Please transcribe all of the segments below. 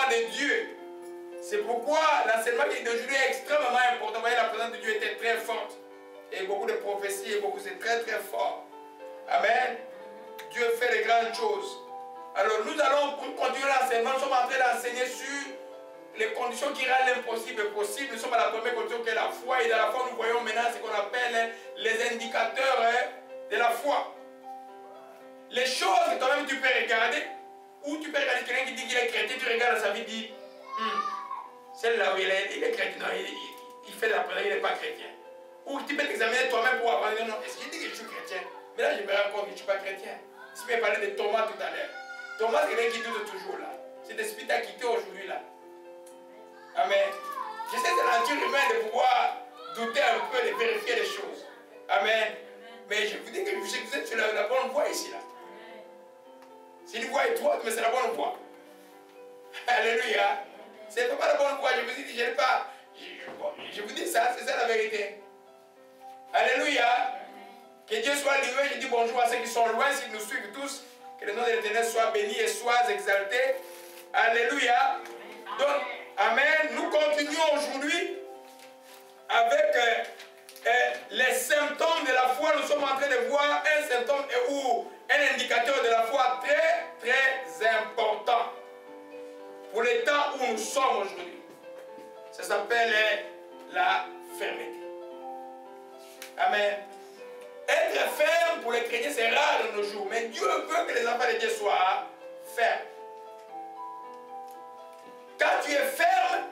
l'enseignement de Dieu. C'est pourquoi l'enseignement d'aujourd'hui est extrêmement important. Vous voyez, la présence de Dieu était très forte. Et beaucoup de prophéties, et beaucoup, c'est très très fort. Amen. Dieu fait de grandes choses. Alors nous allons continuer l'enseignement. Nous sommes en train d'enseigner sur les conditions qui rendent l'impossible possible. Nous sommes à la première condition qui est la foi. Et dans la foi, nous voyons maintenant ce qu'on appelle les indicateurs de la foi. Les choses que toi-même tu peux regarder, ou tu peux regarder quelqu'un qui dit qu'il est chrétien, tu regardes sa vie et dis, celle-là où il est chrétien, non, il fait de la prière, il n'est pas chrétien. Ou tu peux t'examiner toi-même pour avoir dit, non, est-ce qu'il dit que je suis chrétien? Mais là, je me rends compte que je ne suis pas chrétien. Si tu peux parler de Thomas tout à l'heure. Thomas, c'est quelqu'un qui doute toujours là. Cet esprit t'a quitté aujourd'hui là. Amen. J'essaie de la nature humaine de pouvoir douter un peu, de vérifier les choses. Amen. Mais je vous dis que vous êtes sur la bonne voie ici là. C'est une voie étroite, mais c'est la bonne voie. Alléluia. C'est pas la bonne voie. Je vous dis, je vous dis ça, c'est ça la vérité. Alléluia. Que Dieu soit loué. Je dis bonjour à ceux qui sont loin, s'ils nous suivent tous. Que le nom de l'Éternel soit béni et soit exalté. Alléluia. Donc, amen. Nous continuons aujourd'hui avec les symptômes de la foi. Nous sommes en train de voir un symptôme ou un indicateur de la foi très, très important pour les temps où nous sommes aujourd'hui. Ça s'appelle la fermeté. Amen. Être ferme pour les chrétiens, c'est rare de nos jours. Mais Dieu veut que les enfants de Dieu soient fermes. Quand tu es ferme,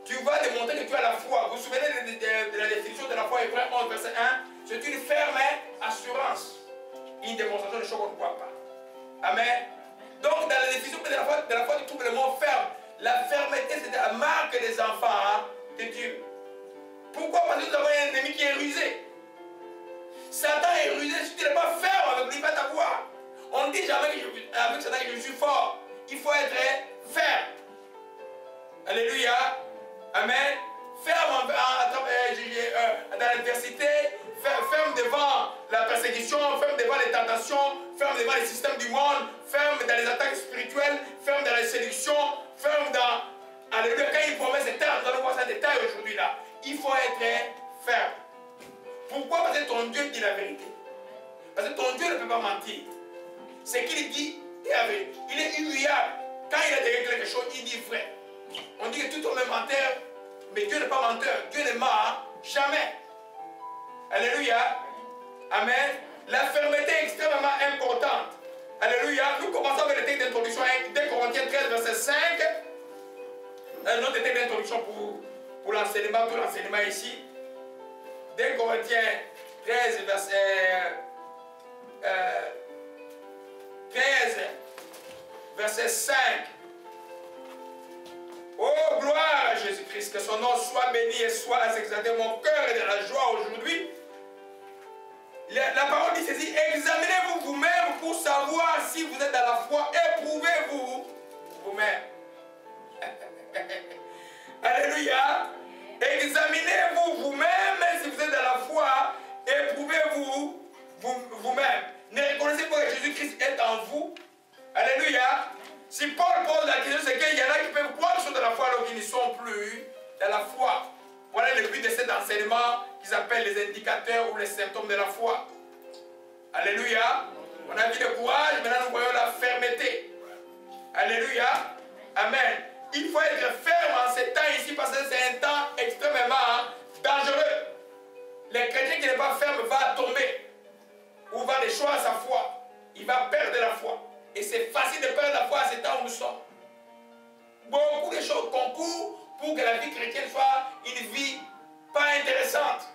tu vas démontrer que tu as la foi. Vous vous souvenez de la définition de la foi, Hébreux 11, verset 1? C'est une ferme assurance. Une démonstration de choses qu'on ne voit pas. Amen. Donc, dans la définition de la foi, tu trouves le mot ferme. La fermeté, c'est la marque des enfants de Dieu. Pourquoi? Parce que nous avons un ennemi qui est rusé. Satan est rusé. Si tu n'es pas ferme avec lui, il va t'avoir. On ne dit jamais avec Satan que je suis fort. Il faut être ferme. Alléluia. Amen. Ferme dans l'adversité, ferme devant la persécution, ferme devant les tentations, ferme devant les systèmes du monde, ferme dans les attaques spirituelles, ferme dans les séductions, ferme dans... Alléluia. Quand il promet ces termes, nous allons voir ça en détail aujourd'hui là. Il faut être ferme. Pourquoi? Parce que ton Dieu dit la vérité. Parce que ton Dieu ne peut pas mentir. Ce qu'il dit est la vérité. Il est immuable. Quand il a dit quelque chose, il dit vrai. On dit que tout homme est menteur, mais Dieu n'est pas menteur. Dieu ne ment jamais. Alléluia. Amen. La fermeté est extrêmement importante. Alléluia. Nous commençons avec le texte d'introduction 2 Corinthiens 13, verset 5. Un autre texte d'introduction pour l'enseignement, tout l'enseignement ici. 2 Corinthiens 13, verset 5. Oh, gloire à Jésus-Christ, que son nom soit béni et soit exalté. Mon cœur est de la joie aujourd'hui. La parole dit ceci: examinez-vous vous-même pour savoir si vous êtes dans la foi. Éprouvez-vous vous-même. Alléluia. Examinez-vous vous-même si vous êtes dans la foi. Éprouvez-vous vous-même. Ne reconnaissez pas que Jésus-Christ est en vous. Alléluia. Si Paul pose la question, c'est qu'il y en a qui peuvent croire sur de la foi alors qu'ils ne sont plus dans la foi. Voilà le but de cet enseignement qu'ils appellent les indicateurs ou les symptômes de la foi. Alléluia. On a vu le courage, maintenant nous voyons la fermeté. Alléluia. Amen. Il faut être ferme en ces temps ici parce que c'est un temps extrêmement dangereux. Le chrétien qui n'est pas ferme va tomber ou va déchoir sa foi. Il va perdre la foi. Et c'est facile de perdre la foi à ces temps où nous sommes. Beaucoup de choses concourent pour que la vie chrétienne soit une vie pas intéressante.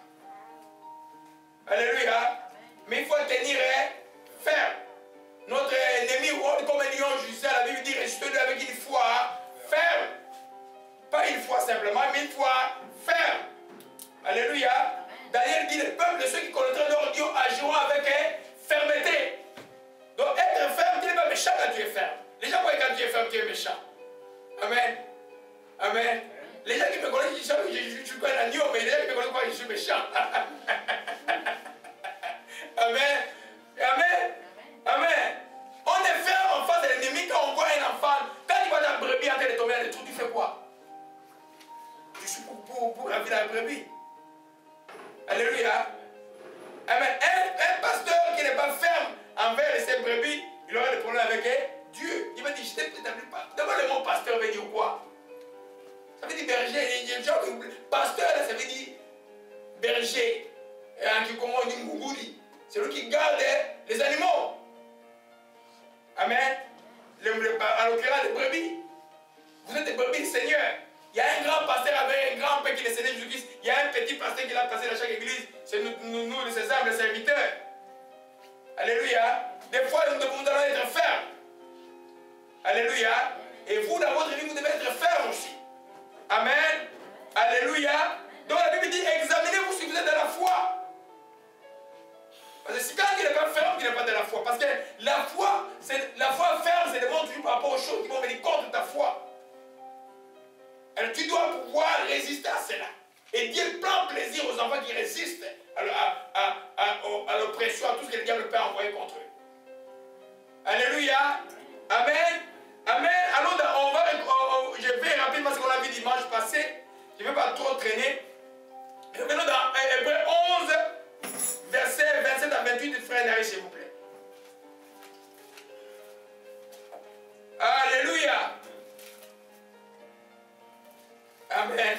Alléluia. Mais il faut tenir ferme. Notre ennemi rôde comme un lion jusqu'à la Bible dit résistez-lui avec une foi ferme. Pas une foi simplement, mais une foi ferme. Alléluia. Daniel dit le peuple de ceux qui connaîtront leur Dieu agiront avec fermeté. Donc être ferme, tu n'es pas méchant quand tu es ferme. Les gens voient quand tu es ferme, tu es méchant. Amen. Amen. Les gens qui me connaissent, ils savent que je suis pas un agneau, mais les gens qui me connaissent pas, je suis méchant. Amen. Amen. Amen. On est ferme en face de l'ennemi quand on voit un enfant. Quand il voit ta brebis en train de tomber dans les trous, brebis. Alléluia. Amen. Un pasteur qui n'est pas ferme envers ses brebis, il aura des problèmes avec Dieu. Il va dire, je t'établis pas. D'abord, le mot pasteur veut dire quoi? Ça veut dire berger. Pasteur, ça veut dire berger. Et en Kikomo, on dit Mougoudi. C'est lui qui garde les animaux. Amen. En l'occurrence, les brebis. Vous êtes des brebis du Seigneur. Il y a un grand pasteur avec un grand père qui est le Seigneur Jésus-Christ. Il y a un petit pasteur qui l'a passé dans chaque église. C'est nous, ses âmes, les serviteurs. Alléluia. Des fois, nous devons être fermes. Alléluia. Et vous, dans votre vie, vous devez être fermes aussi. Amen. Alléluia. Donc la Bible dit, examinez-vous si vous êtes dans la foi. Parce que si quand il n'est pas ferme, il n'est pas de la foi. Parce que la foi ferme, c'est démontre toujours par rapport aux choses qui vont venir contre ta foi. Alors tu dois pouvoir résister à cela. Et Dieu prend plaisir aux enfants qui résistent à l'oppression, à tout ce que le diable peut envoyer contre eux. Alléluia. Amen. Amen. Alors je vais rapidement ce qu'on a vu dimanche passé. Je ne vais pas trop traîner. Revenons dans Hébreux 11, versets 27 à 28, frère Larry, s'il vous plaît. Alléluia. Amen.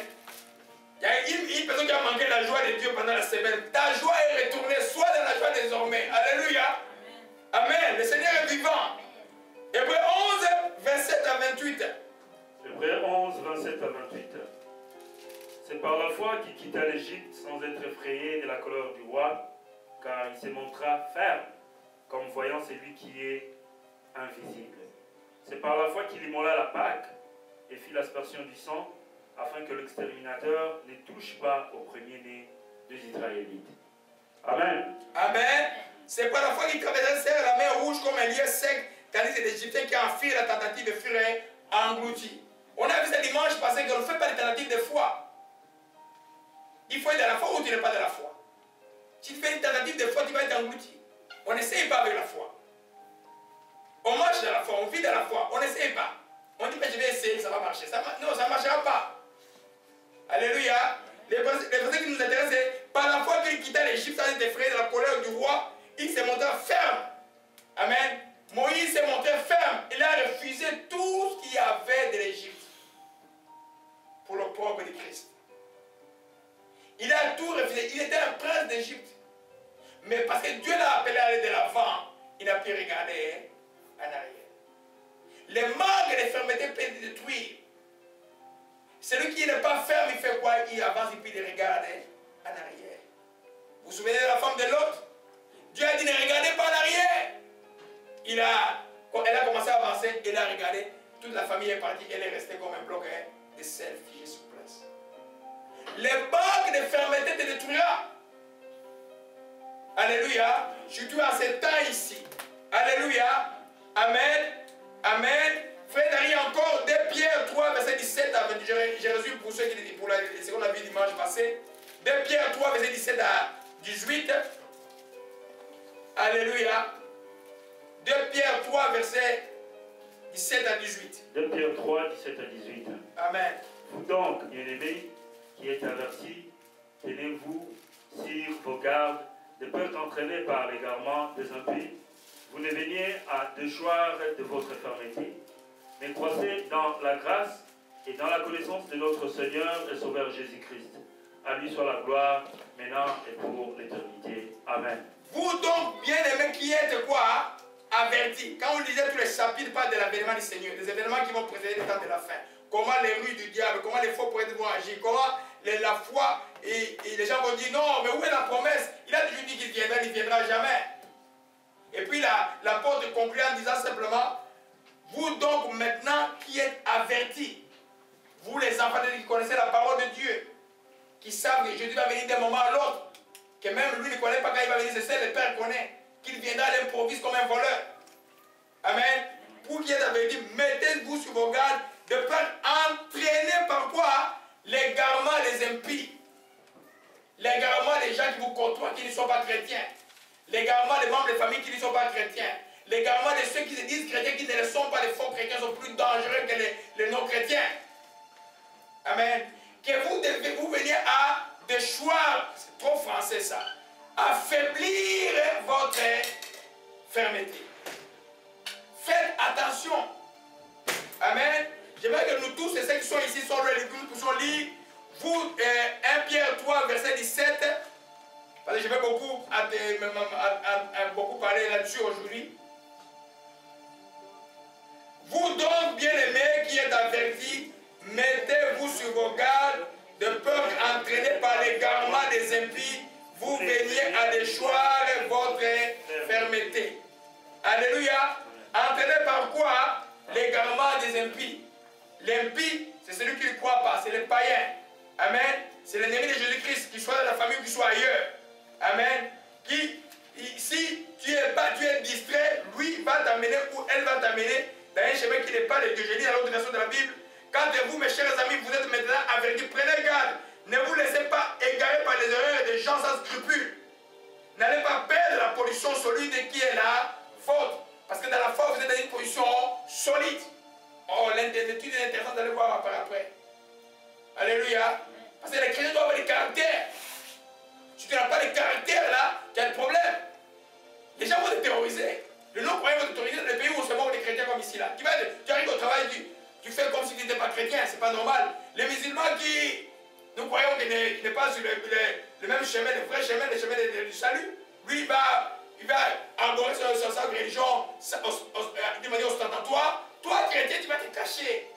Il y a une personne qui a manqué la joie de Dieu pendant la semaine. Ta joie est retournée, sois dans la joie désormais. Alléluia. Amen. Le Seigneur est vivant. Hébreux 11, 27 à 28. Hébreux 11, 27 à 28. C'est par la foi qu'il quitta l'Égypte sans être effrayé de la colère du roi, car il se montra ferme, comme voyant celui qui est invisible. C'est par la foi qu'il immola la Pâque et fit l'aspersion du sang, afin que l'exterminateur ne touche pas au premier-né des Israélites. Amen. Amen. C'est par la foi qu'il traversait la mer Rouge comme un lieu sec, tandis que les Égyptiens qui en firent la tentative furent engloutis. On a vu ce dimanche passé qu'on ne fait pas de tentative de foi. Il faut être de la foi ou tu n'es pas de la foi. Si tu fais une tentative de foi, tu vas être englouti. On n'essaye pas avec la foi. On marche dans la foi, on vit dans la foi, on n'essaye pas. On dit, mais je vais essayer, ça va marcher. Non, ça ne marchera pas. Alléluia. Les versets qui nous intéressent, c'est par la foi qu'il quitta l'Égypte sans être effrayé de la colère du roi, il s'est montré ferme. Amen. Moïse s'est montré ferme. Il a refusé tout ce qu'il y avait de l'Égypte pour le peuple de Christ. Il a tout refusé. Il était un prince d'Égypte. Mais parce que Dieu l'a appelé à aller de l'avant, il a pu regarder en arrière. Les marques de fermeté peuvent détruire. Celui qui n'est pas ferme, il fait quoi? Il avance et puis il regarde en arrière. Vous vous souvenez de la femme de l'autre? Dieu a dit ne regardez pas en arrière. Elle a commencé à avancer, elle a regardé, toute la famille est partie, elle est restée comme un bloc de sel figé sur place. Les marques de fermeté te détruira. Alléluia. Surtout à ce temps ici. Alléluia. Amen. Amen. Frère Dari, encore 2 Pierre 3, verset 17 à 28. Je résume pour ceux qui pour ce qu'on a vu dimanche passé. 2 Pierre 3, verset 17 à 18. Alléluia. 2 Pierre 3, verset 17 à 18. 2 Pierre 3, 17 à 18. Amen. Vous donc, bien-aimés, qui êtes avertis, tenez-vous sur vos gardes, de peur d'entraîner par l'égarement des impies. Vous ne veniez à déchoir de votre fermeté, mais croissez dans la grâce et dans la connaissance de notre Seigneur et Sauveur Jésus-Christ. À lui soit la gloire, maintenant et pour l'éternité. Amen. Vous donc, bien-aimés, qui êtes quoi? Avertis. Quand on lisait tous les chapitres, parle de l'avènement du Seigneur, des événements qui vont précéder le temps de la fin. Comment les rues du diable, comment les faux prophètes vont agir, comment la foi, et les gens vont dire non, mais où est la promesse? Il a toujours dit qu'il viendra, il ne viendra jamais. Et puis l'apôtre conclut en disant simplement, vous donc maintenant qui êtes avertis, vous les enfants de Dieu qui connaissez la parole de Dieu, qui savent que Jésus va venir d'un moment à l'autre, que même lui ne connaît pas quand il va venir, c'est ça le Père connaît, qu'il viendra à l'improviste comme un voleur. Amen. Vous qui êtes avertis, mettez-vous sur vos gardes de peur entraîner par quoi? L'égarement des impies. L'égarement des gens qui vous côtoient, qui ne sont pas chrétiens. L'égarement des membres de famille qui ne sont pas chrétiens. L'égarement de ceux qui se disent chrétiens, qui ne le sont pas, les faux chrétiens sont plus dangereux que les non-chrétiens. Amen. Que vous devez vous venir à déchoir, c'est trop français ça, affaiblir votre fermeté. Faites attention. Amen. J'aimerais que nous tous, et ceux qui sont ici, sont là, nous puissions lire, vous, 1 Pierre 3, verset 17, parce que je vais beaucoup parler là-dessus aujourd'hui. Vous donc, bien-aimés, qui êtes avertis, mettez-vous sur vos gardes, de peur qu'entraînés par l'égarement des impies, vous veniez à déchoir votre fermeté. Alléluia. Entraînés par quoi? L'égarement des impies. L'impie, c'est celui qui ne croit pas, c'est le païen. Amen. C'est l'ennemi de Jésus-Christ, qu'il soit dans la famille ou qu'il soit ailleurs. Amen. Si tu es distrait, lui va t'amener ou elle va t'amener dans un chemin qui n'est pas de Dieu. Je lis dans l'autre version de la Bible. Quant à vous, mes chers amis, vous êtes maintenant avertis. Prenez garde. Ne vous laissez pas égarer par les erreurs des gens sans scrupules. N'allez pas perdre la position solide qui est la faute. Parce que dans la faute, vous êtes dans une position solide. Oh, l'étude est intéressante d'aller voir après. Alléluia. Parce que les chrétiens doivent avoir des caractères. Si tu n'as pas de caractère là, tu as des problèmes. Les gens vont te terroriser. Le non-croyant va te terroriser dans les pays où on se moque des chrétiens comme ici là. Tu arrives au travail, tu fais comme si tu n'étais pas chrétien, c'est pas normal. Les musulmans qui, nous croyons qu'il n'est pas sur le même chemin, le vrai chemin, le chemin du salut, lui il va aborder sa religion de manière ostentatoire. Toi, chrétien, tu vas te cacher.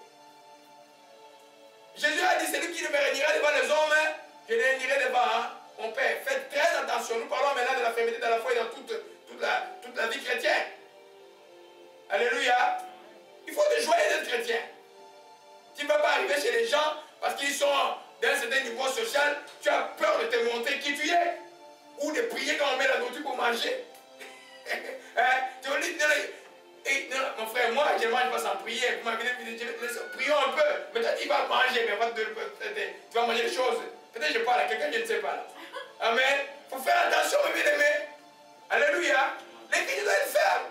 Jésus a dit, celui qui ne me réunira devant les hommes, je le réunirai devant mon Père. Faites très attention. Nous parlons maintenant de la fermeté de la foi et dans toute la vie chrétienne. Alléluia. Il faut te joindre d'être chrétien. Tu ne vas pas arriver chez les gens parce qu'ils sont d'un certain niveau social. Tu as peur de te montrer qui tu es. Ou de prier quand on met la nourriture pour manger. Tu vas dire, non, mon frère, moi je ne mange pas sans prier. Vous m'avez dit, prions un peu. Mais toi, tu vas manger, mais tu vas manger des choses. Peut-être que je parle à quelqu'un, je ne sais pas. Là. Amen. Il faut faire attention, mes bien-aimés. Alléluia. Les chrétiens doivent être fermes.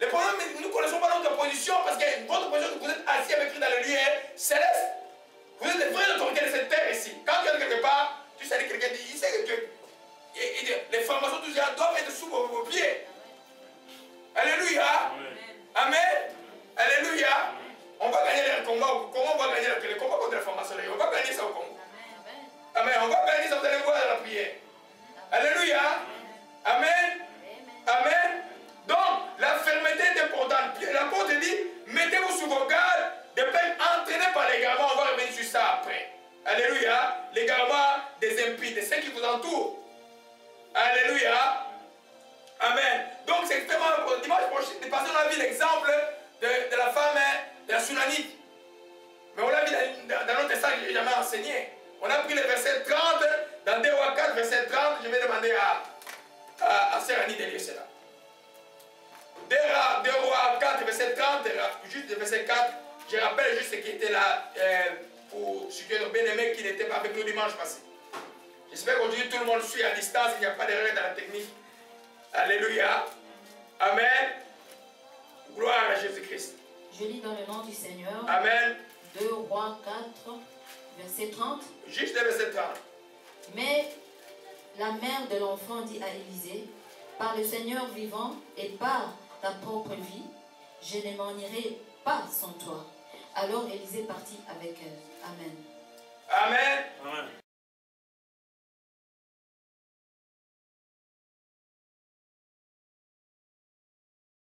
Le problème, nous ne connaissons pas notre position parce que votre position, vous êtes assis avec Christ dans le lieu céleste. Vous êtes les vraies autorités de cette terre ici. Quand tu es quelque part, tu sais que quelqu'un dit, il sait que Dieu. Les formations tous doivent être sous vos pieds. Alléluia. Amen. Alléluia. On va gagner le combat. Comment on va gagner le combat contre la formation? On va gagner ça au Congo. Amen. On va gagner ça, vous allez voir dans la prière. Alléluia. Amen. Amen. Donc, la fermeté est importante. L'apôtre dit, mettez-vous sur vos gardes de peine entraînés par l'égarement. On va revenir sur ça après. Alléluia. L'égarement des impies, de ceux qui vous entourent. Alléluia. Amen. Donc, c'est extrêmement important. Dimanche prochain, on a vu l'exemple de la femme de la Sunanite. Mais on l'a vu dans notre texte que je n'ai jamais enseigné. On a pris le verset 30, dans 2 Rois 4, verset 30. Je vais demander à Sœur Annie de lire cela. 2 Rois 4, verset 30, juste le verset 4. Je rappelle juste ce qui était là pour ceux qui ont bien aimé qui n'étaient pas avec nous dimanche passé. J'espère qu'aujourd'hui tout le monde suit à distance, il n'y a pas d'erreur dans la technique. Alléluia. Amen. Gloire à Jésus-Christ. Je lis dans le nom du Seigneur. Amen. 2 Rois 4, verset 30. Juste le verset 30. Mais la mère de l'enfant dit à Élisée, par le Seigneur vivant et par ta propre vie, je ne m'en irai pas sans toi. Alors Élisée partit avec elle. Amen. Amen. Amen.